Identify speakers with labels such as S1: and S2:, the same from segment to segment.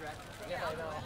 S1: Yeah, I know.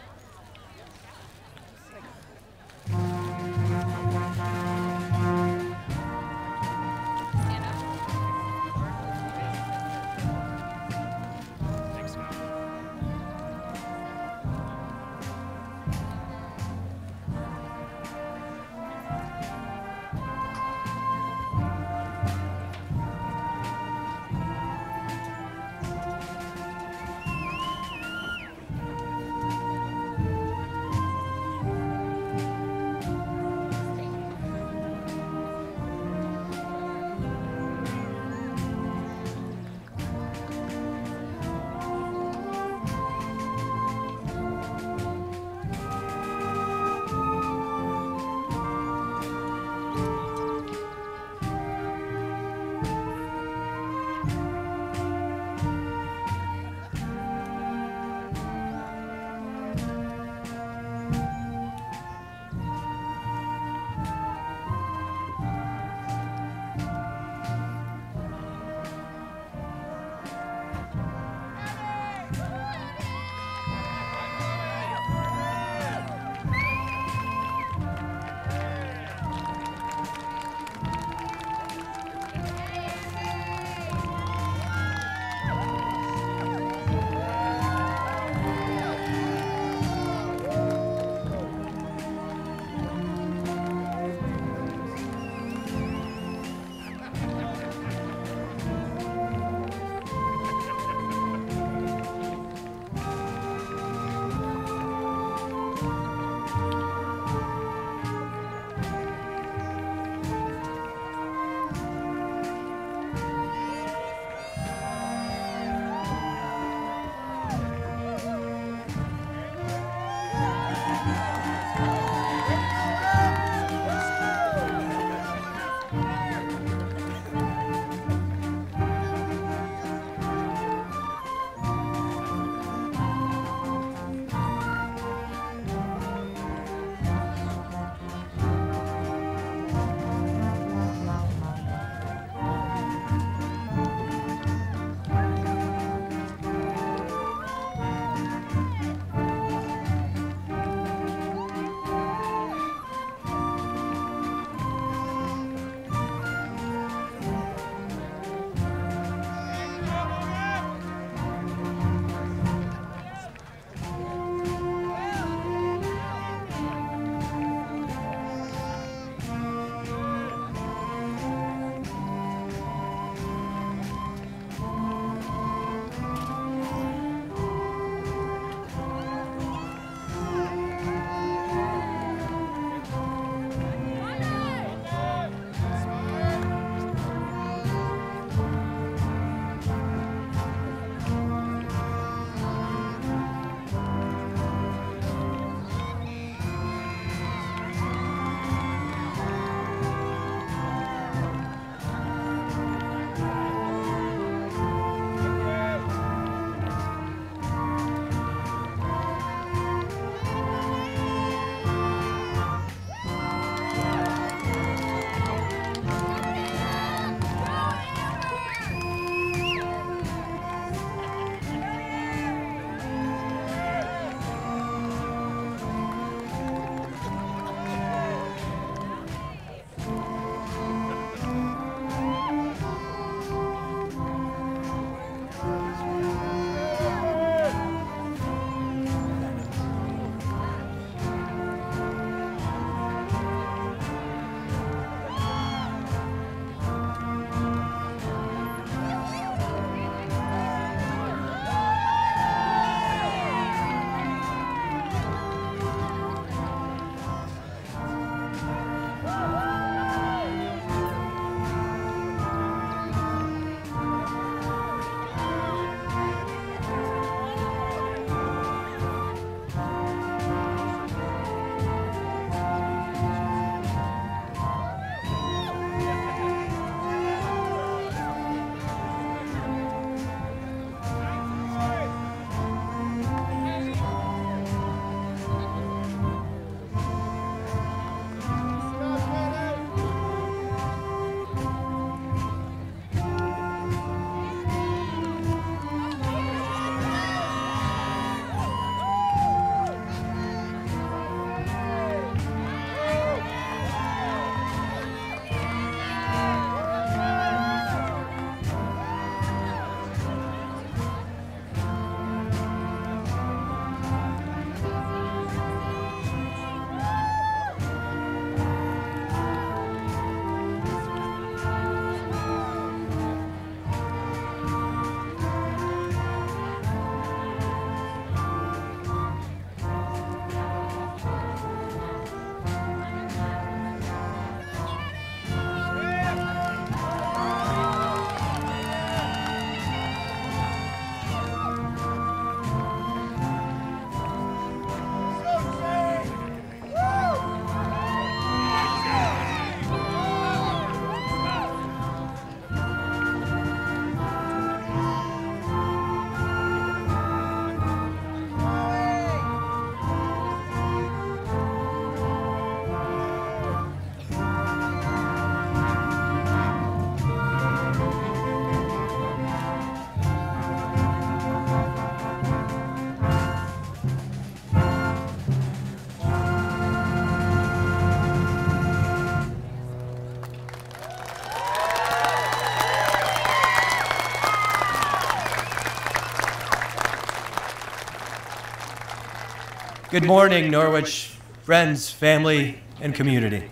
S1: Good morning, Norwich, friends, family, and community,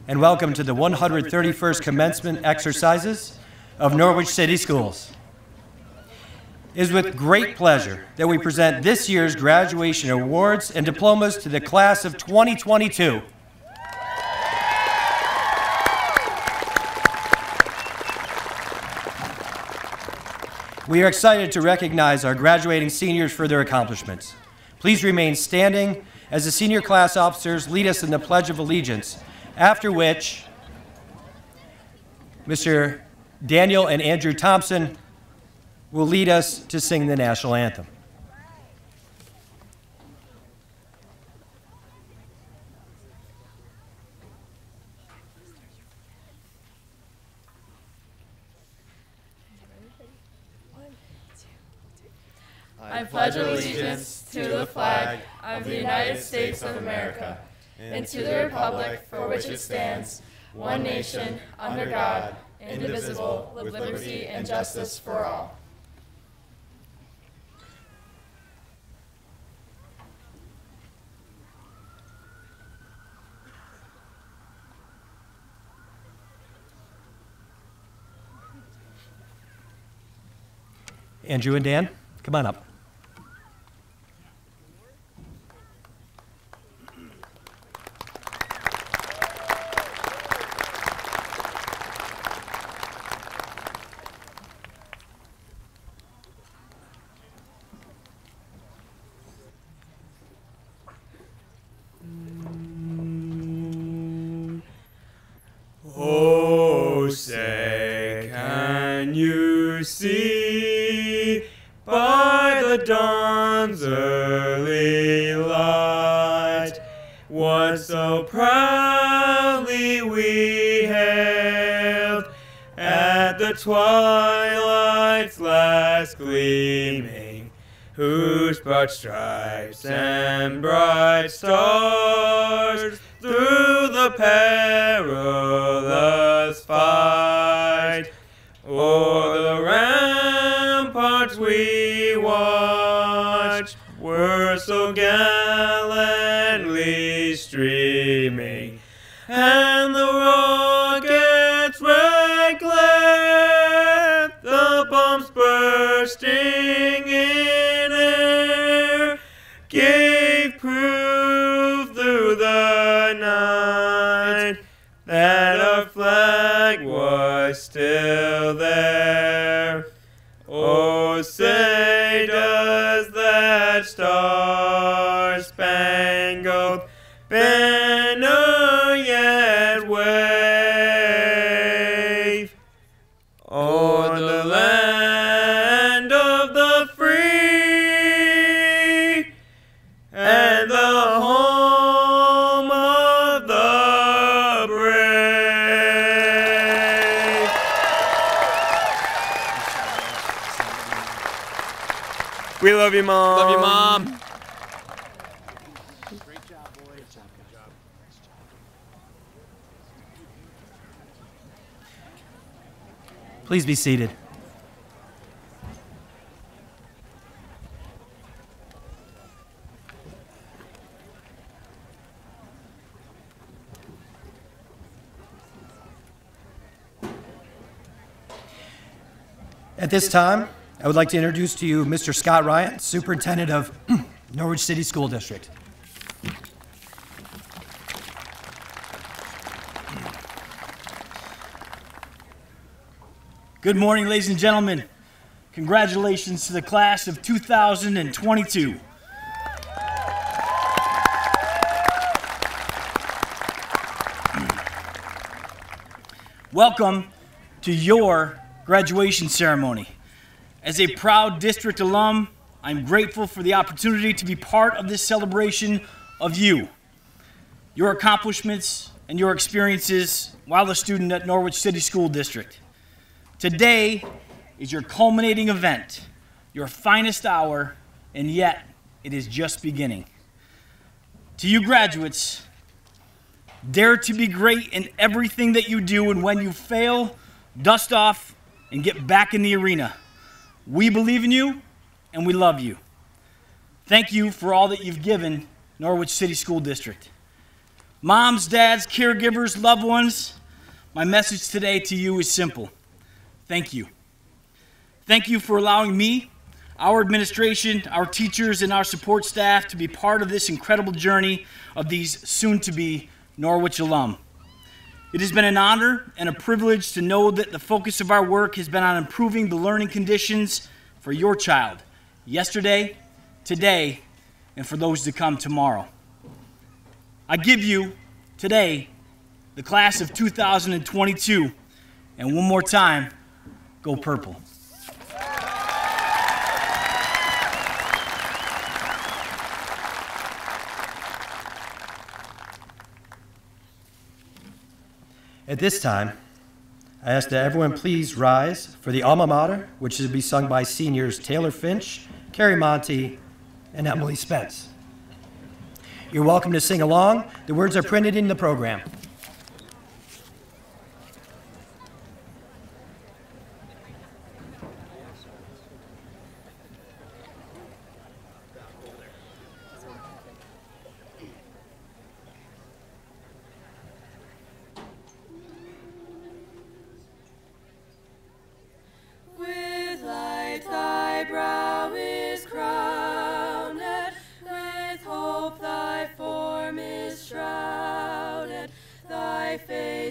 S1: and welcome to the 131st Commencement exercises of Norwich City Schools. It is with great pleasure that we present this year's graduation awards and diplomas to the class of 2022. We are excited to recognize our graduating seniors for their accomplishments. Please remain standing as the senior class officers lead us in the Pledge of Allegiance, after which Mr. Daniel and Andrew Thompson will lead us to sing the national anthem.
S2: I pledge allegiance to the flag of the United States of America and to the republic for which it stands, one nation, under God, indivisible, with liberty and justice for all.
S1: Andrew and Dan, come on up.
S3: Oh, say, can you see by the dawn's early light what so proudly we hailed at the twilight's last gleaming, whose broad stripes and bright stars through the perilous fight o'er the ramparts we watched were so gallantly streaming, and the rocket's red glare, the bombs bursting in air, gave proof through the night that our flag was still there. Oh, say, does that star-spangled banner yet wave o'er the land of the free and the home of the brave? We love you, Mom.
S4: Love you, Mom.
S3: Great job, boy. Good job.
S1: Please be seated. At this time, I would like to introduce to you Mr. Scott Ryan, Superintendent of Norwich City School District.
S5: Good morning, ladies and gentlemen. Congratulations to the class of 2022. Welcome to your graduation ceremony. As a proud district alum, I'm grateful for the opportunity to be part of this celebration of you, your accomplishments, and your experiences while a student at Norwich City School District. Today is your culminating event, your finest hour, and yet it is just beginning. To you graduates, dare to be great in everything that you do, and when you fail, dust off and get back in the arena. We believe in you, and we love you. Thank you for all that you've given Norwich City School District. Moms, dads, caregivers, loved ones, my message today to you is simple. Thank you. Thank you for allowing me, our administration, our teachers, and our support staff to be part of this incredible journey of these soon-to-be Norwich alum. It has been an honor and a privilege to know that the focus of our work has been on improving the learning conditions for your child, yesterday, today, and for those to come tomorrow. I give you, today, the class of 2022, and one more time, go Purple.
S1: At this time, I ask that everyone please rise for the alma mater, which is to be sung by seniors Taylor Finch, Carrie Monty, and Emily Spence. You're welcome to sing along. The words are printed in the program.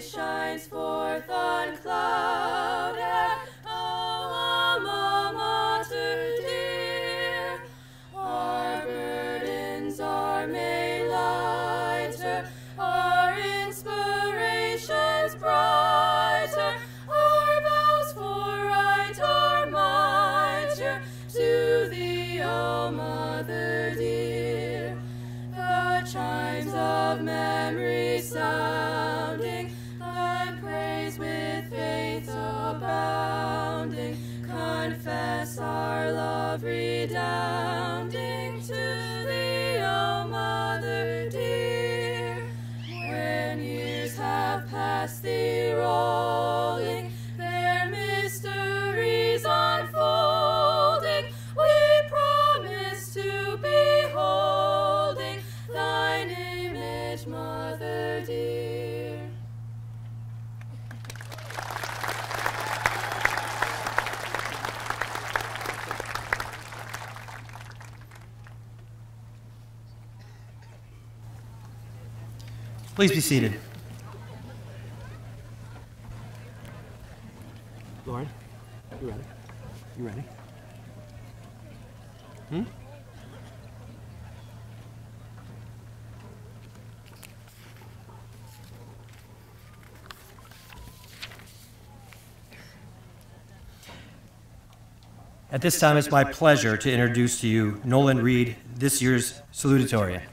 S2: Shines forth unclouded, alma mater dear. Our burdens are made lighter, our inspirations brighter, our vows for right are mightier to thee, O Mother dear. The chimes of memory sounding, with faith abounding, confess our love redounding to thee, O Mother dear. When years have passed thee rolling, their mysteries unfolding, we promise to be holding thine image, Mother dear.
S1: Please be seated. Lauren, you ready? You ready? At this time, it's my pleasure to introduce to you Nolan Reed, this year's salutatorian.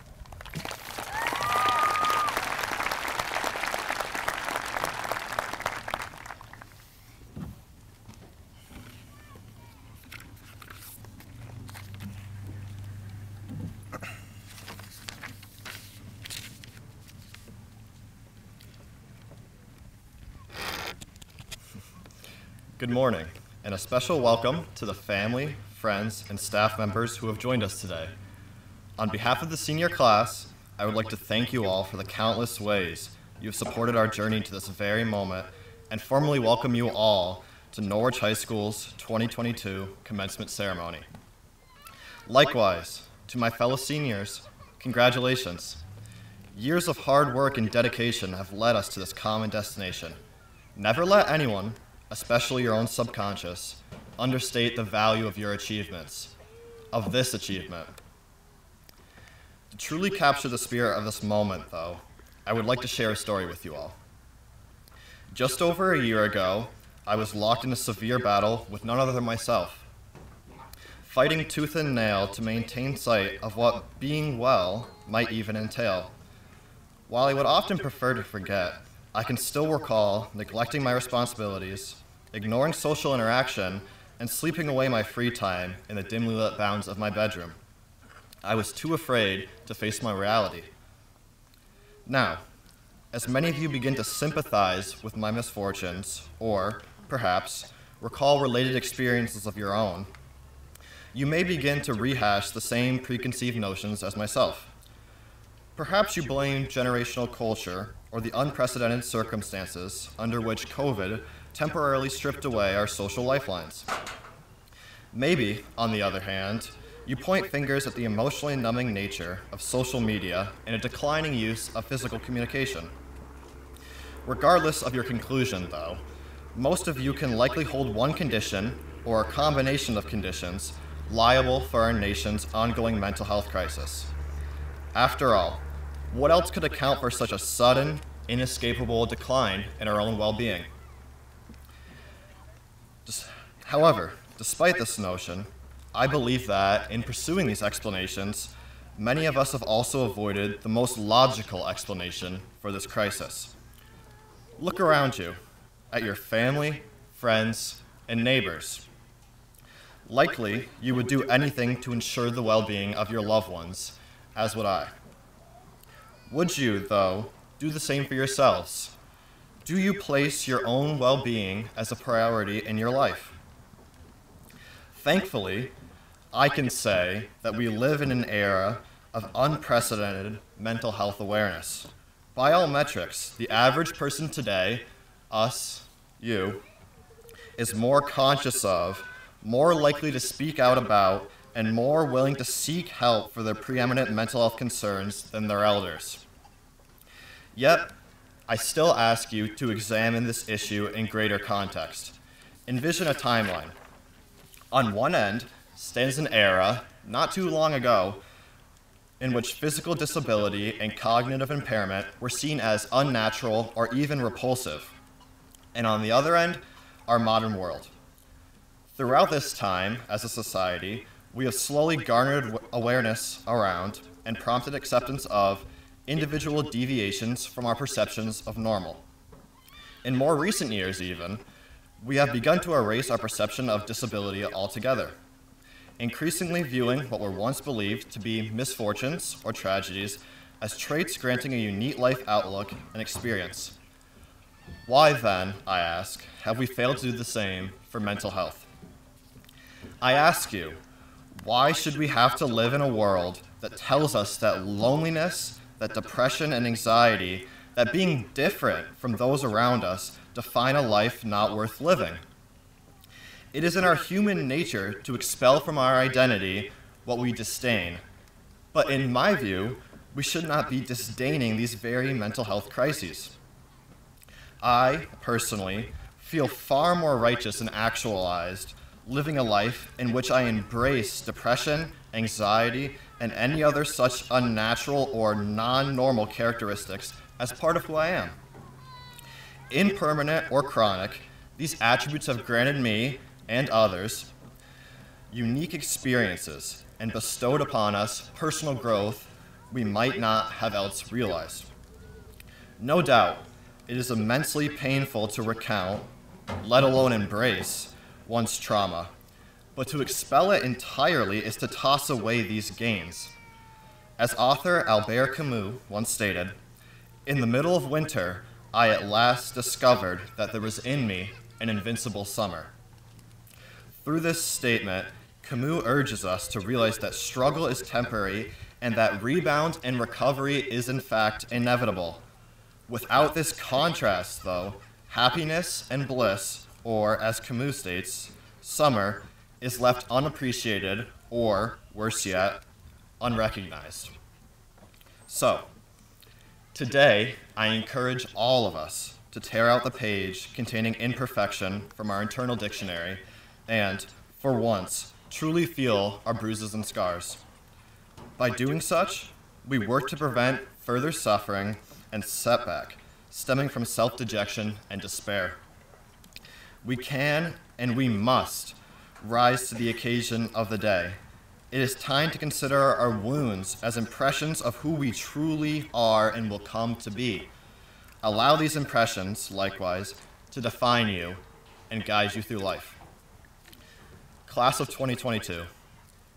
S4: Good morning, and a special welcome to the family, friends, and staff members who have joined us today. On behalf of the senior class, I would like to thank you all for the countless ways you have supported our journey to this very moment, and formally welcome you all to Norwich High School's 2022 commencement ceremony. Likewise, to my fellow seniors, congratulations. Years of hard work and dedication have led us to this common destination. Never let anyone, especially your own subconscious, understate the value of your achievements, of this achievement. To truly capture the spirit of this moment, though, I would like to share a story with you all. Just over a year ago, I was locked in a severe battle with none other than myself, fighting tooth and nail to maintain sight of what being well might even entail. While I would often prefer to forget, I can still recall neglecting my responsibilities, ignoring social interaction, and sleeping away my free time in the dimly lit bounds of my bedroom. I was too afraid to face my reality. Now, as many of you begin to sympathize with my misfortunes, or, perhaps, recall related experiences of your own, you may begin to rehash the same preconceived notions as myself. Perhaps you blame generational culture or the unprecedented circumstances under which COVID temporarily stripped away our social lifelines. Maybe, on the other hand, you point fingers at the emotionally numbing nature of social media and a declining use of physical communication. Regardless of your conclusion, though, most of you can likely hold one condition or a combination of conditions liable for our nation's ongoing mental health crisis. After all, what else could account for such a sudden, inescapable decline in our own well-being? However, despite this notion, I believe that in pursuing these explanations, many of us have also avoided the most logical explanation for this crisis. Look around you, at your family, friends, and neighbors. Likely, you would do anything to ensure the well-being of your loved ones, as would I. Would you, though, do the same for yourselves? Do you place your own well-being as a priority in your life? Thankfully, I can say that we live in an era of unprecedented mental health awareness. By all metrics, the average person today, us, you, is more conscious of, more likely to speak out about, and more willing to seek help for their preeminent mental health concerns than their elders. Yet, I still ask you to examine this issue in greater context. Envision a timeline. On one end stands an era, not too long ago, in which physical disability and cognitive impairment were seen as unnatural or even repulsive. And on the other end, our modern world. Throughout this time, as a society, we have slowly garnered awareness around and prompted acceptance of individual deviations from our perceptions of normal. In more recent years even, we have begun to erase our perception of disability altogether, increasingly viewing what were once believed to be misfortunes or tragedies as traits granting a unique life outlook and experience. Why then, I ask, have we failed to do the same for mental health? I ask you, why should we have to live in a world that tells us that loneliness, that depression and anxiety, that being different from those around us define a life not worth living? It is in our human nature to expel from our identity what we disdain. But in my view, we should not be disdaining these very mental health crises. I, personally, feel far more righteous and actualized living a life in which I embrace depression, anxiety, and any other such unnatural or non-normal characteristics as part of who I am. Impermanent or chronic, these attributes have granted me and others unique experiences and bestowed upon us personal growth we might not have else realized. No doubt, it is immensely painful to recount, let alone embrace, one's trauma, but to expel it entirely is to toss away these gains. As author Albert Camus once stated, "In the middle of winter, I at last discovered that there was in me an invincible summer." Through this statement, Camus urges us to realize that struggle is temporary and that rebound and recovery is in fact inevitable. Without this contrast, though, happiness and bliss, or as Camus states, summer, is left unappreciated or, worse yet, unrecognized. So, today, I encourage all of us to tear out the page containing imperfection from our internal dictionary and, for once, truly feel our bruises and scars. By doing such, we work to prevent further suffering and setback stemming from self-dejection and despair. We can and we must rise to the occasion of the day. It is time to consider our wounds as impressions of who we truly are and will come to be. Allow these impressions, likewise, to define you and guide you through life. Class of 2022,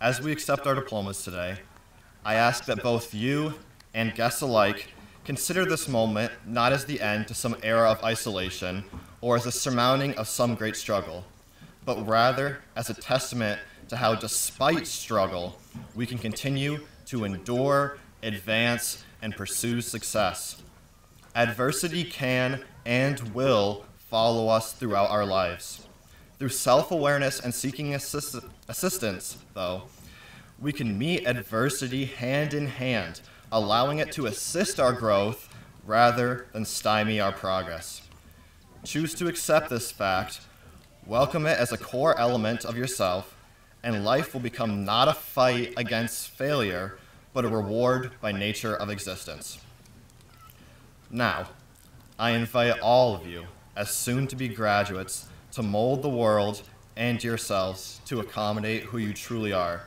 S4: as we accept our diplomas today, I ask that both you and guests alike consider this moment not as the end to some era of isolation or as a surmounting of some great struggle, but rather as a testament to how, despite struggle, we can continue to endure, advance, and pursues success. Adversity can and will follow us throughout our lives. Through self-awareness and seeking assistance, though, we can meet adversity hand in hand, allowing it to assist our growth rather than stymie our progress. Choose to accept this fact, welcome it as a core element of yourself, and life will become not a fight against failure, but a reward by nature of existence. Now, I invite all of you, as soon-to-be graduates, to mold the world and yourselves to accommodate who you truly are.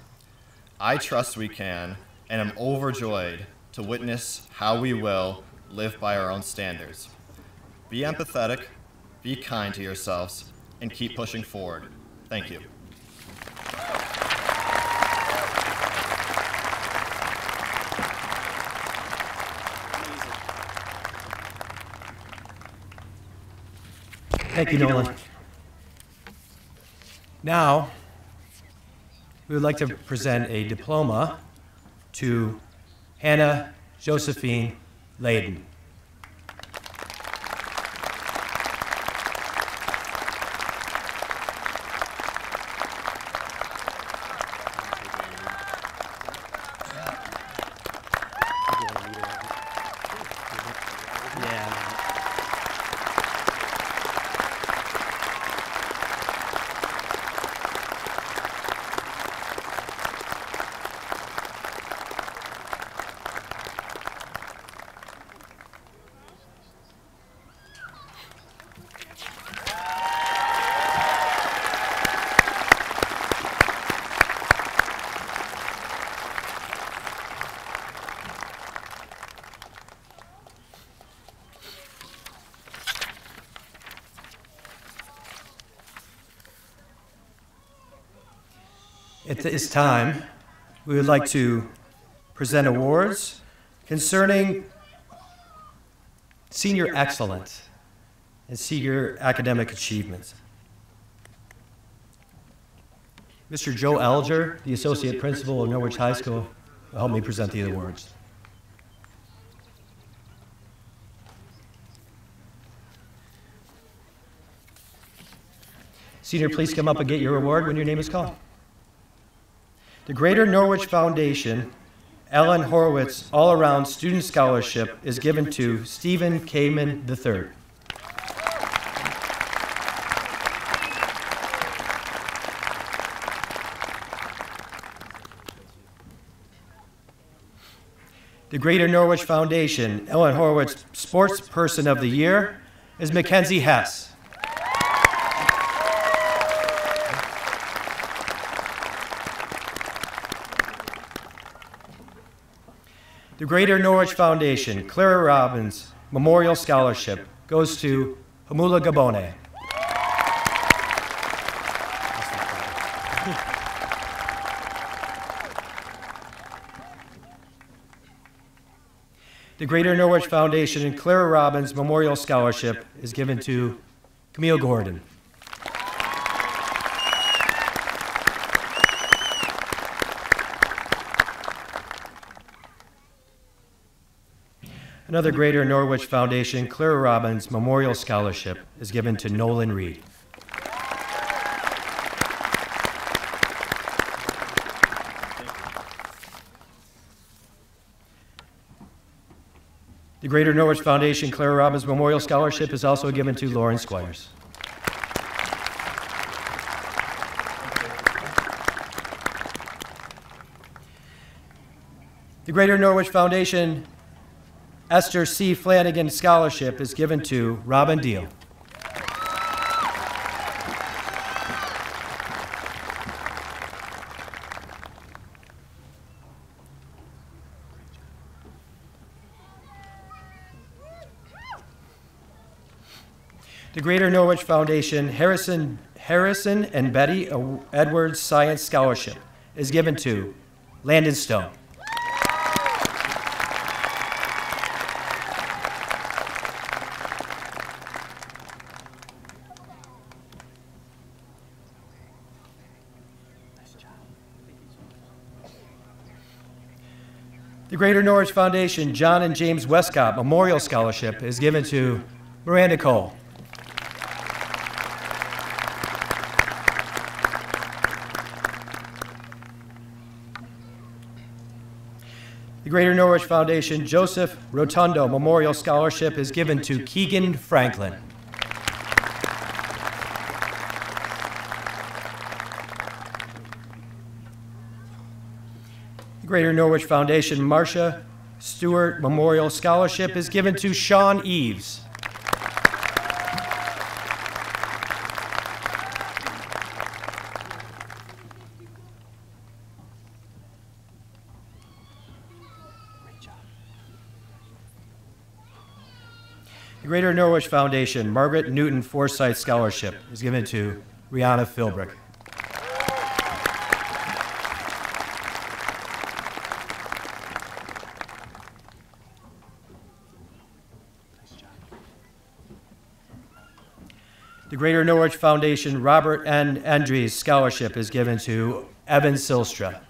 S4: I trust we can, and am overjoyed to witness how we will live by our own standards. Be empathetic, be kind to yourselves, and keep pushing forward. Thank you.
S1: Thank you, Nolan. Now, we would like to present a diploma to Hannah Josephine Layden. At this time, we would like to present awards concerning senior excellence and senior academic achievements. Mr. Joe Alger, the Associate Principal of Norwich High School, will help me present the awards. Senior, please come up and get your award when your name is called. The Greater Norwich Foundation Ellen Horowitz All-Around Student Scholarship is given to Stephen Kamen III. The Greater Norwich Foundation Ellen Horowitz Sports Person of the Year is Mackenzie Hess. The Greater Norwich Foundation Clara Robbins Memorial Scholarship goes to Hamula Gabone. The Greater Norwich Foundation and Clara Robbins Memorial Scholarship is given to Camille Gordon. Another Greater Norwich Foundation Clara Robbins Memorial Scholarship is given to Nolan Reed. The Greater Norwich Foundation Clara Robbins Memorial Scholarship is also given to Lauren Squires. The Greater Norwich Foundation Esther C. Flanagan Scholarship is given to Robin Deal. The Greater Norwich Foundation Harrison and Betty Edwards Science Scholarship is given to Landon Stone. The Greater Norwich Foundation John and James Westcott Memorial Scholarship is given to Miranda Cole. The Greater Norwich Foundation Joseph Rotundo Memorial Scholarship is given to Keegan Franklin. The Greater Norwich Foundation Marcia Stewart Memorial Scholarship is given to Sean Eves. The Greater Norwich Foundation Margaret Newton Forsyth Scholarship is given to Rihanna Philbrick. The Greater Norwich Foundation Robert N. Andrews Scholarship is given to Evan Silstra.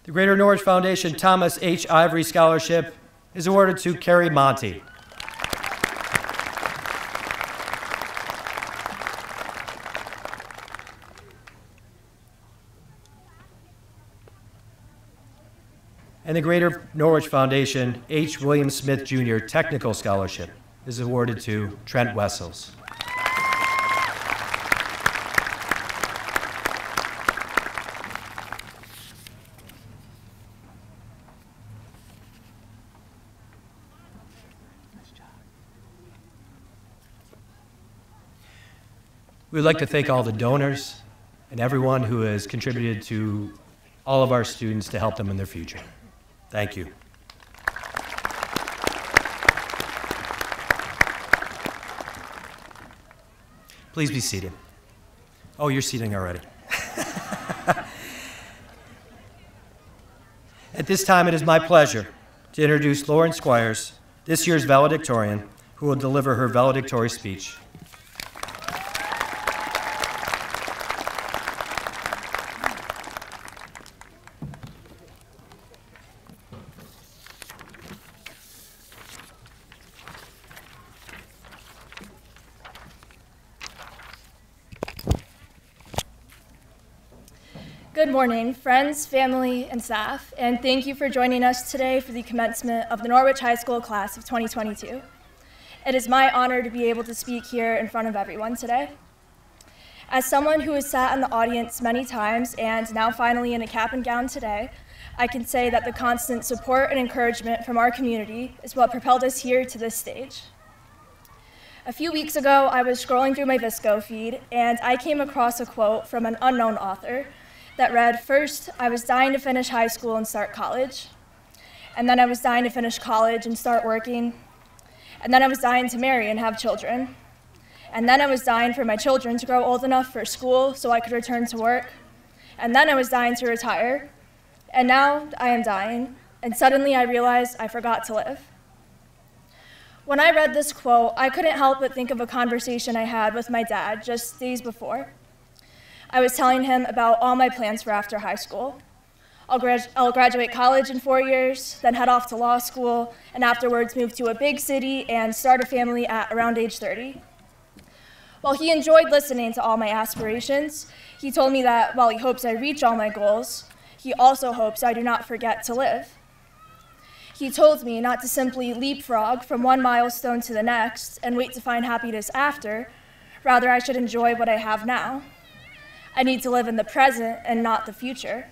S1: The Greater Norwich Foundation Thomas H. Ivory Scholarship is awarded to Carrie Monty. And the Greater Norwich Foundation H. William Smith Jr. Technical Scholarship is awarded to Trent Wessels. We'd like to thank all the donors and everyone who has contributed to all of our students to help them in their future. Thank you. Please be seated. Oh, you're seating already. At this time, it is my pleasure to introduce Lauren Squires, this year's valedictorian, who will deliver her valedictory speech.
S2: Good morning, friends, family, and staff, and thank you for joining us today for the commencement of the Norwich High School class of 2022. It is my honor to be able to speak here in front of everyone today. As someone who has sat in the audience many times and now finally in a cap and gown today, I can say that the constant support and encouragement from our community is what propelled us here to this stage. A few weeks ago, I was scrolling through my Visco feed, and I came across a quote from an unknown author that read, "First, I was dying to finish high school and start college. And then I was dying to finish college and start working. And then I was dying to marry and have children. And then I was dying for my children to grow old enough for school so I could return to work. And then I was dying to retire. And now I am dying. And suddenly I realized I forgot to live." When I read this quote, I couldn't help but think of a conversation I had with my dad just days before. I was telling him about all my plans for after high school. I'll graduate college in 4 years, then head off to law school, and afterwards move to a big city and start a family at around age 30. While he enjoyed listening to all my aspirations, he told me that while he hopes I reach all my goals, he also hopes I do not forget to live. He told me not to simply leapfrog from one milestone to the next and wait to find happiness after, rather I should enjoy what I have now. I need to live in the present and not the future.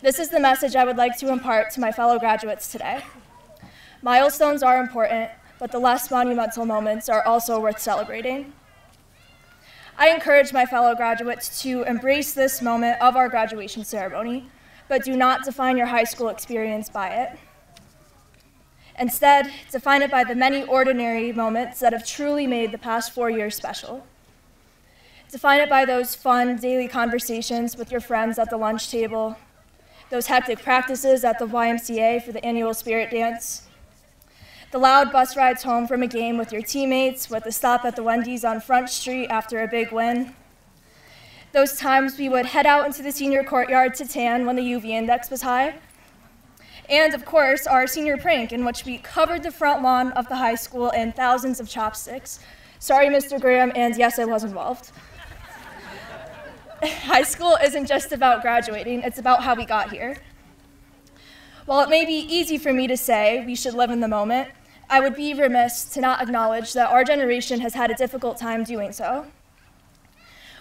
S2: This is the message I would like to impart to my fellow graduates today. Milestones are important, but the less monumental moments are also worth celebrating. I encourage my fellow graduates to embrace this moment of our graduation ceremony, but do not define your high school experience by it. Instead, define it by the many ordinary moments that have truly made the past 4 years special. Define it by those fun daily conversations with your friends at the lunch table. those hectic practices at the YMCA for the annual spirit dance, the loud bus rides home from a game with your teammates, with a stop at the Wendy's on Front Street after a big win, those times we would head out into the senior courtyard to tan when the UV index was high, and of course, our senior prank in which we covered the front lawn of the high school in thousands of chopsticks. Sorry, Mr. Graham, and yes, I was involved. High school isn't just about graduating, it's about how we got here. While it may be easy for me to say we should live in the moment, I would be remiss to not acknowledge that our generation has had a difficult time doing so.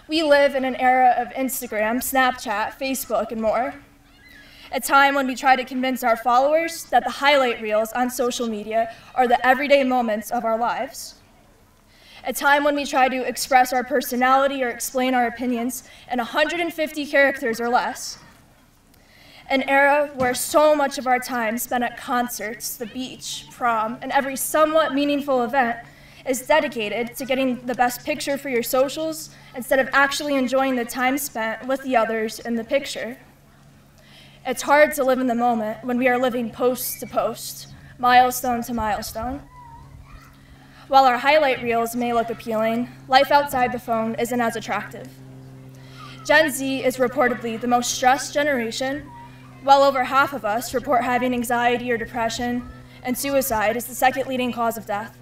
S2: We live in an era of Instagram, Snapchat, Facebook, and more. A time when we try to convince our followers that the highlight reels on social media are the everyday moments of our lives. A time when we try to express our personality or explain our opinions in 150 characters or less. An era where so much of our time spent at concerts, the beach, prom, and every somewhat meaningful event is dedicated to getting the best picture for your socials instead of actually enjoying the time spent with the others in the picture. It's hard to live in the moment when we are living post to post, milestone to milestone. While our highlight reels may look appealing, life outside the phone isn't as attractive. Gen Z is reportedly the most stressed generation. Well over half of us report having anxiety or depression, and suicide is the second leading cause of death.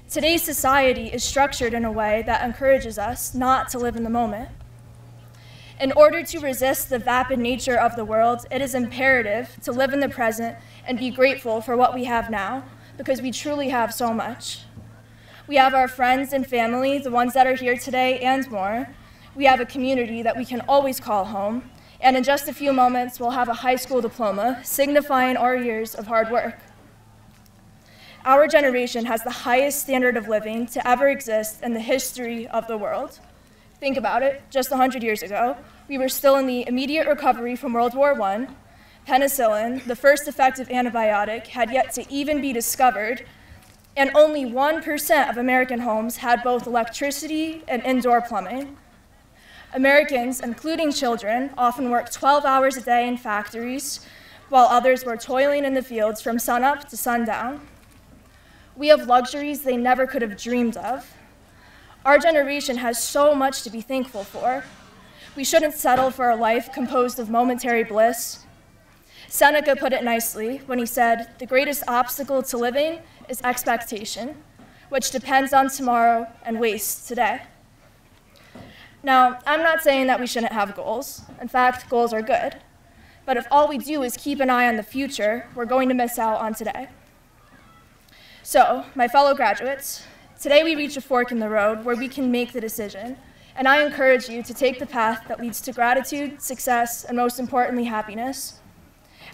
S2: Today's society is structured in a way that encourages us not to live in the moment. In order to resist the vapid nature of the world, it is imperative to live in the present and be grateful for what we have now, because we truly have so much. We have our friends and family, the ones that are here today and more. We have a community that we can always call home. And in just a few moments, we'll have a high school diploma, signifying our years of hard work. Our generation has the highest standard of living to ever exist in the history of the world. Think about it, just 100 years ago, we were still in the immediate recovery from World War I. Penicillin, the first effective antibiotic, had yet to even be discovered, and only 1% of American homes had both electricity and indoor plumbing. Americans, including children, often worked 12 hours a day in factories, while others were toiling in the fields from sunup to sundown. We have luxuries they never could have dreamed of. Our generation has so much to be thankful for. We shouldn't settle for a life composed of momentary bliss. Seneca put it nicely when he said, "The greatest obstacle to living is expectation, which depends on tomorrow and wastes today." Now, I'm not saying that we shouldn't have goals. In fact, goals are good. But if all we do is keep an eye on the future, we're going to miss out on today. So, my fellow graduates, today we reach a fork in the road where we can make the decision, and I encourage you to take the path that leads to gratitude, success, and most importantly, happiness.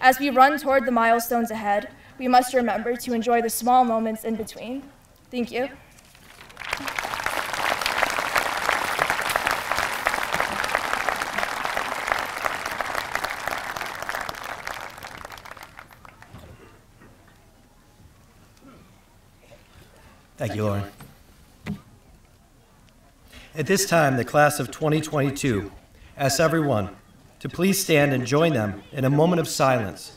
S2: As we run toward the milestones ahead, we must remember to enjoy the small moments in between. Thank you.
S1: Thank you, Lauren. At this time, the class of 2022 asks everyone to please stand and join them in a moment of silence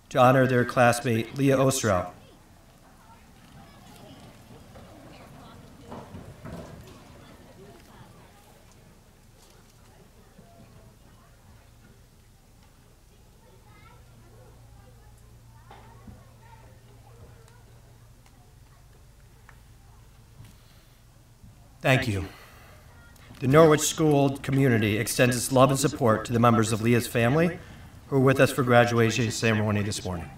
S1: to honor their classmate, Leah Ostrow. Thank you. The Norwich School community extends its love and support to the members of Leah's family who are with us for graduation ceremony this morning.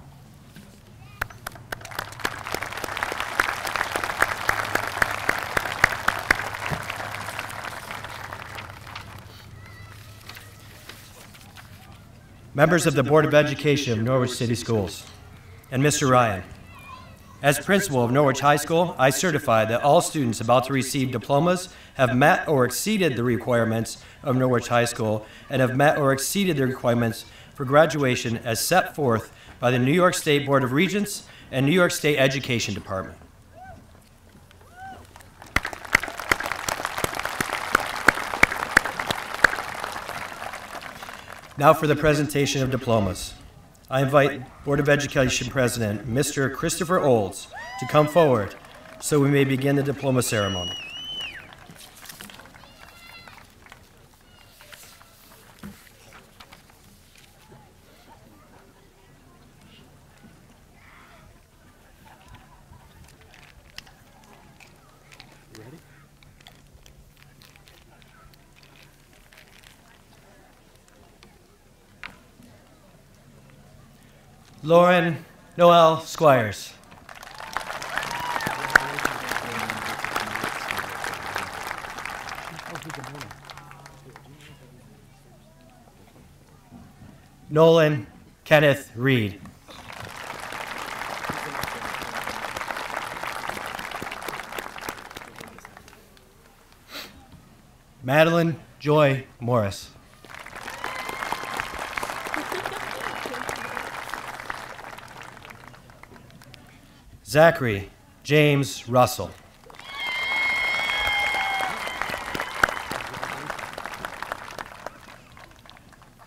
S1: Members of the Board of Education of Norwich City Schools, and Mr. Ryan, as principal of Norwich High School, I certify that all students about to receive diplomas have met or exceeded the requirements of Norwich High School and have met or exceeded the requirements for graduation as set forth by the New York State Board of Regents and New York State Education Department. Now for the presentation of diplomas. I invite Board of Education President Mr. Christopher Olds to come forward so we may begin the diploma ceremony. Lauren Noel Squires. Nolan Kenneth Reed. Madeline Joy Morris. Zachary James Russell.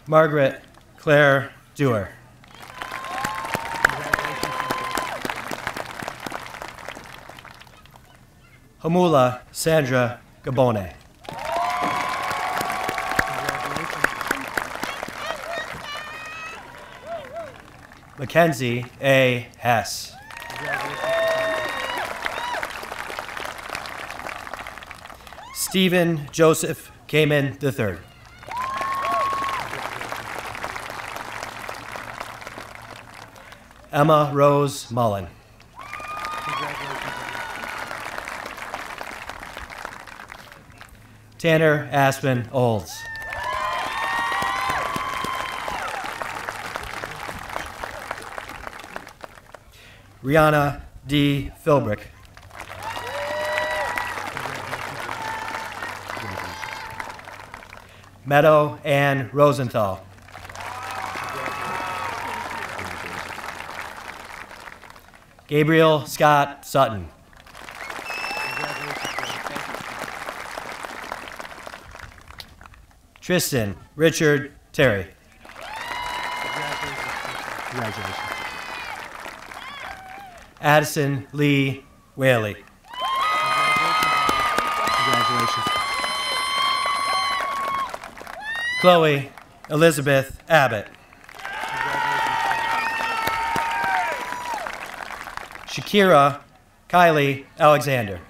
S1: Margaret Claire Dewar. Hamula Sandra Gabone. Mackenzie A. Hess. Stephen Joseph Kamen III. Emma Rose Mullen. Tanner Aspen Olds. Rihanna D. Philbrick. Meadow Ann Rosenthal. Gabriel Scott Sutton. Tristan Richard Terry.
S3: Congratulations.
S1: Addison Lee Whaley.
S3: Congratulations.
S1: Chloe Elizabeth Abbott. Shakira Kylie Alexander.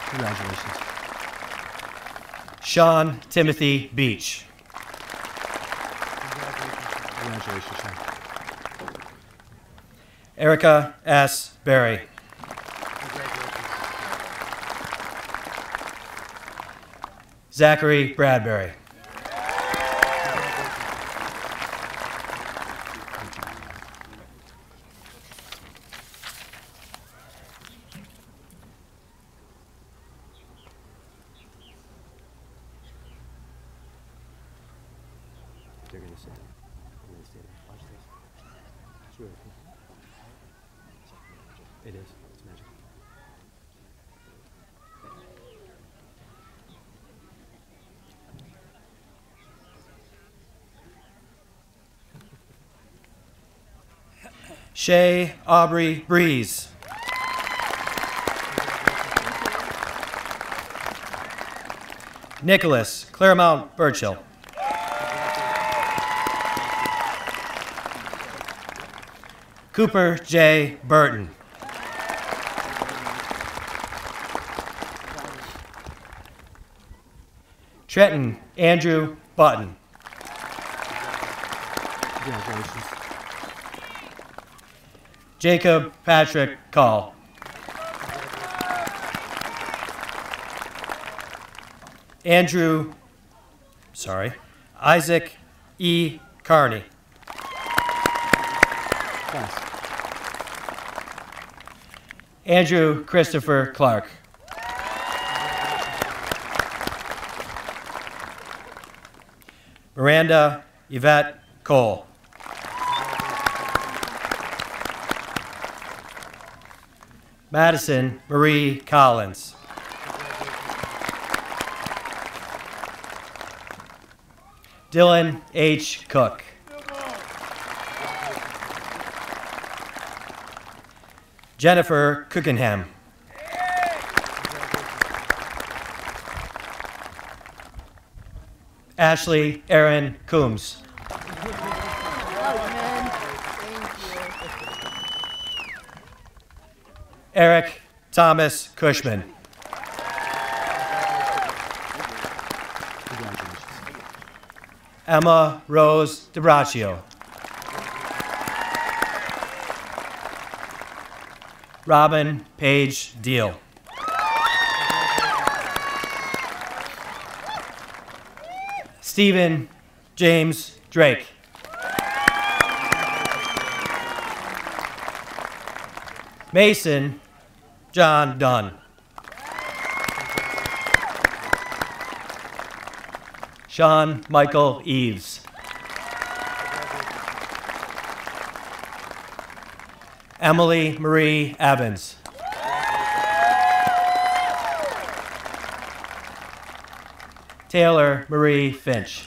S3: Congratulations.
S1: Sean Timothy Beach.
S3: Congratulations, Sean.
S1: Erica S. Berry. Zachary Bradbury.
S3: They're going to say, I'm going to say that. Watch this. It's really cool. It is. It's magic.
S1: Shay Aubrey Breeze. Nicholas Claremont Burchill. Cooper J. Burton. Trenton Andrew Button.
S3: Congratulations.
S1: Jacob Patrick Call. Isaac E. Carney.
S3: Pass.
S1: Andrew Christopher Clark. Miranda Yvette Cole. Madison Marie Collins. Dylan H. Cook. Jennifer Cookenham. Ashley Erin Coombs. Eric Thomas Cushman. Emma Rose DeBraccio. Robin Page Deal. Stephen James Drake. Mason John Dunn. Sean Michael Eves. Emily Marie Evans. Taylor Marie Finch.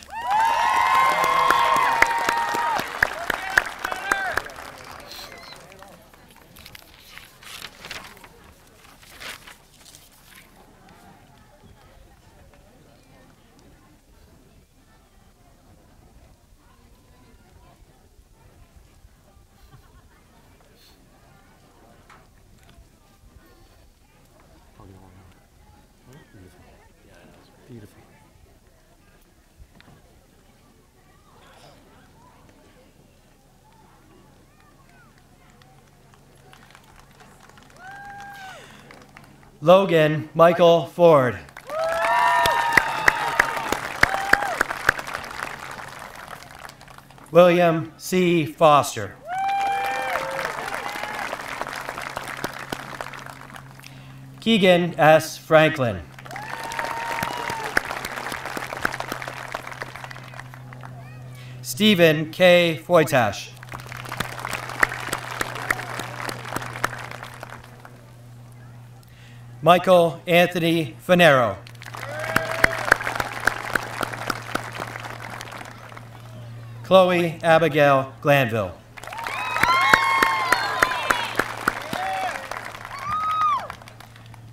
S3: Beautiful.
S1: Logan Michael Ford. William C. Foster. Keegan S. Franklin. Stephen K. Foytash. Michael Anthony Finero. Chloe Abigail Glanville.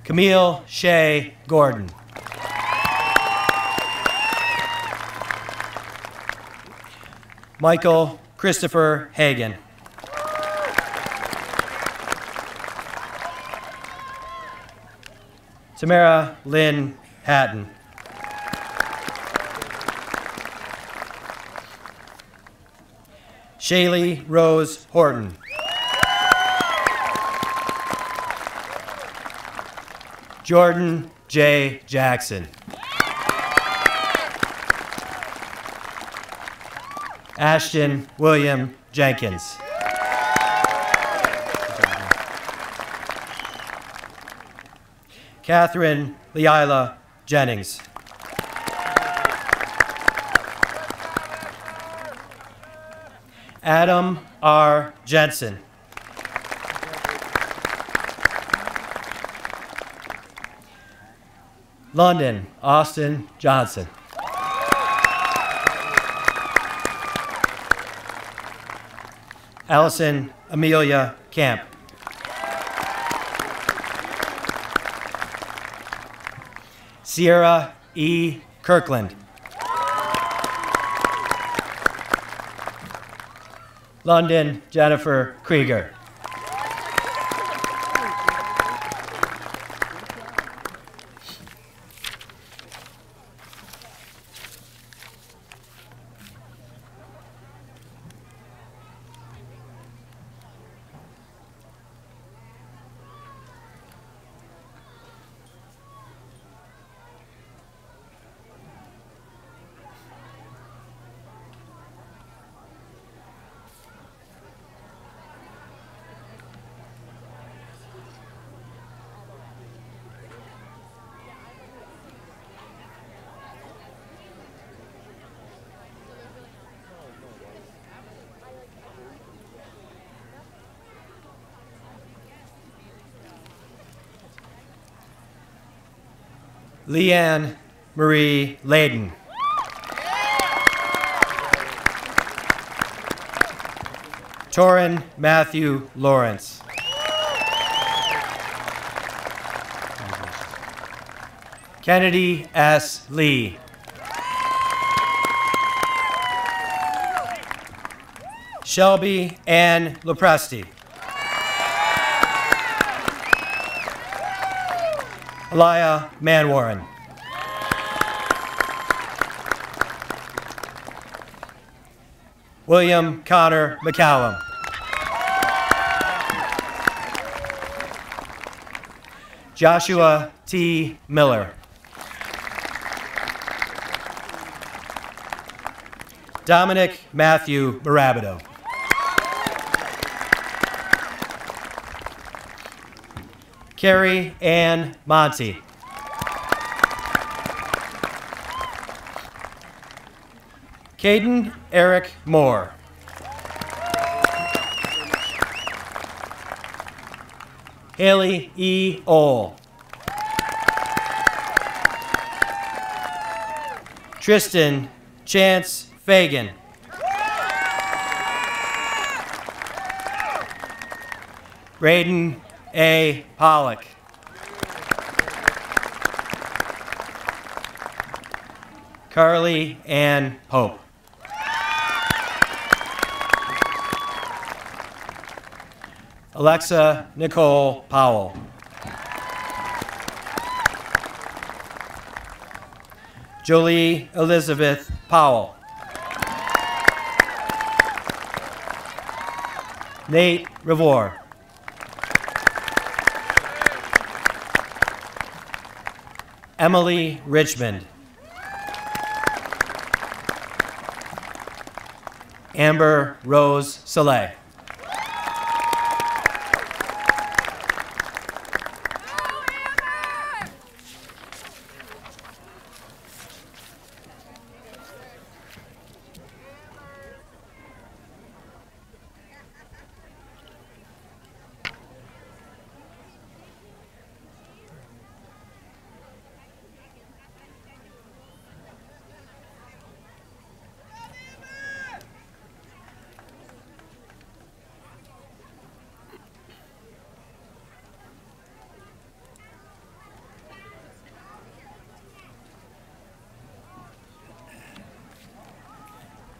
S1: Camille Shea Gordon. Michael Christopher Hagan. Tamara Lynn Hatton. Shaylee Rose Horton. Jordan J. Jackson. Ashton William Jenkins. Catherine Leila Jennings. Adam R. Jensen. London Austin Johnson. Allison Amelia Camp. Sierra E. Kirkland. London Jennifer Krieger. Leanne Marie Layden. Torrin Matthew Lawrence. Kennedy S. Lee. Shelby Ann Lopresti. Elia Manwaring. William Connor McCallum. Joshua T. Miller. Dominic Matthew Barabido. Carrie Ann Monty. Caden Eric Moore. Haley E. Ohl. Tristan Chance Fagan. Braden A. Pollock. Carly Ann Pope. Alexa Nicole Powell. Jolie Elizabeth Powell. Nate Revore. Emily Richmond. Amber Rose Soleil.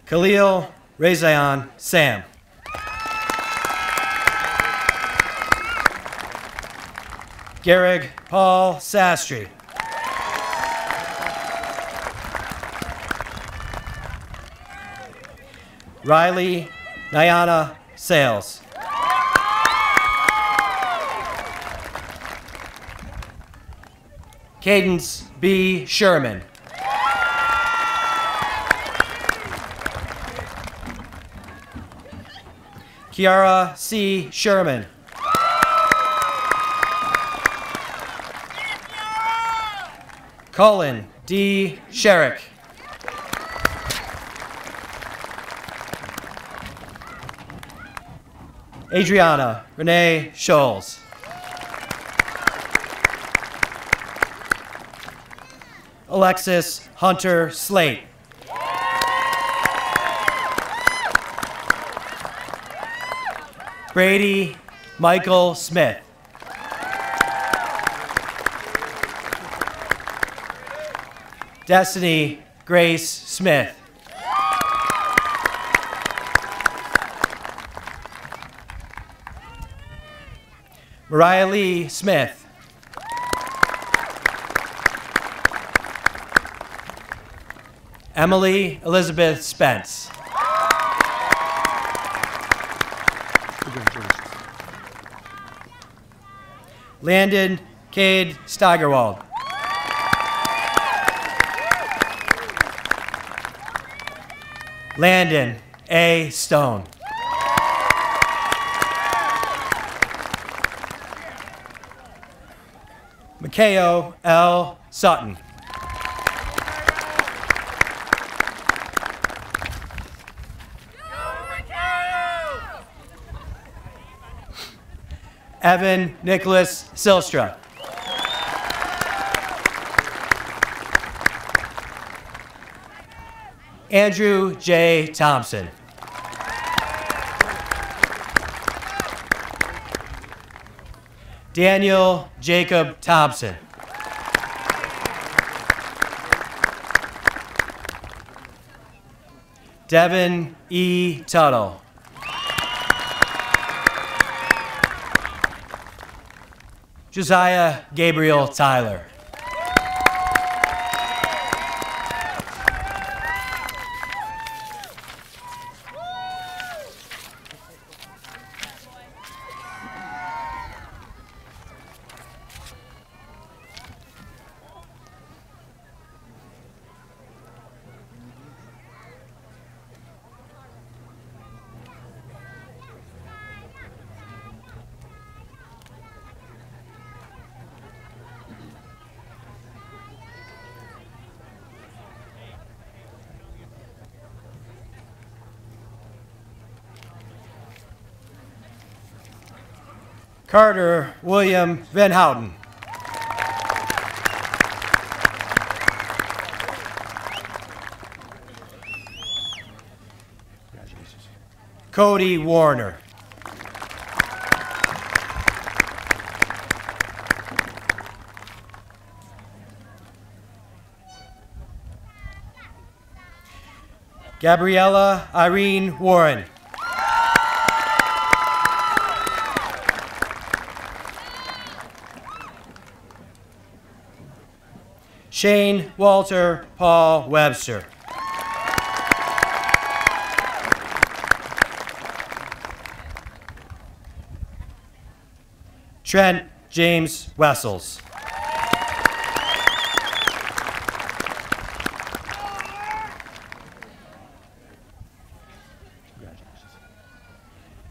S1: Khalil Rezayan Sam. Garrig Paul Sastry. Riley Nyana Sales. Cadence B. Sherman. Kiara C. Sherman. Colin D. Sherrick. Adriana Renee Scholes. Alexis Hunter Slate. Brady Michael Smith. Destiny Grace Smith. Mariah Lee Smith. Emily Elizabeth Spence. Landon Cade Steigerwald. Landon A. Stone. Makeo L. Sutton. Evan Nicholas Silstra. Andrew J. Thompson. Daniel Jacob Thompson. Devin E. Tuttle. Josiah Gabriel Tyler. Carter William Van Houten. Cody Warner. Gabriella Irene Warren. Shane Walter Paul Webster. Trent James Wessels.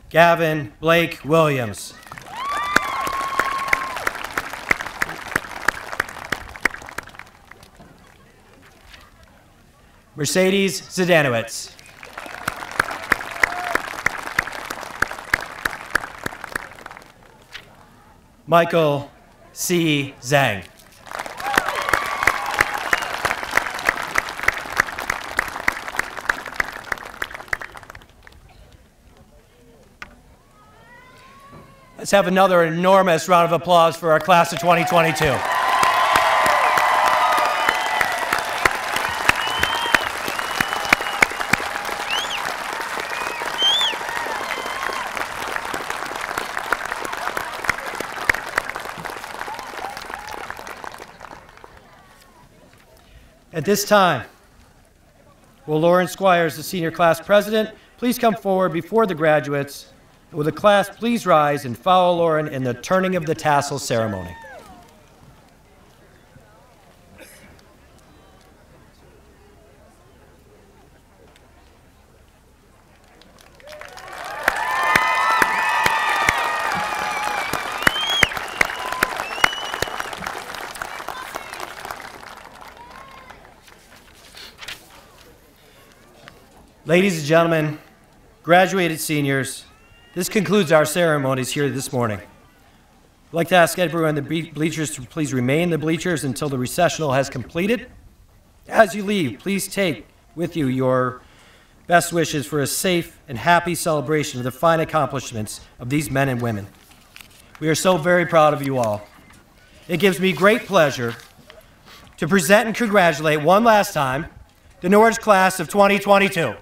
S1: Gavin Blake Williams. Mercedes Zdanowicz. Michael C. Zhang. Let's have another enormous round of applause for our class of 2022. At this time, will Lauren Squires, the senior class president, please come forward before the graduates? Will the class please rise and follow Lauren in the turning of the tassel ceremony? Ladies and gentlemen, graduated seniors, this concludes our ceremonies here this morning. I'd like to ask everyone in the bleachers to please remain in the bleachers until the recessional has completed. As you leave, please take with you your best wishes for a safe and happy celebration of the fine accomplishments of these men and women. We are so very proud of you all. It gives me great pleasure to present and congratulate one last time the Norwich class of 2022.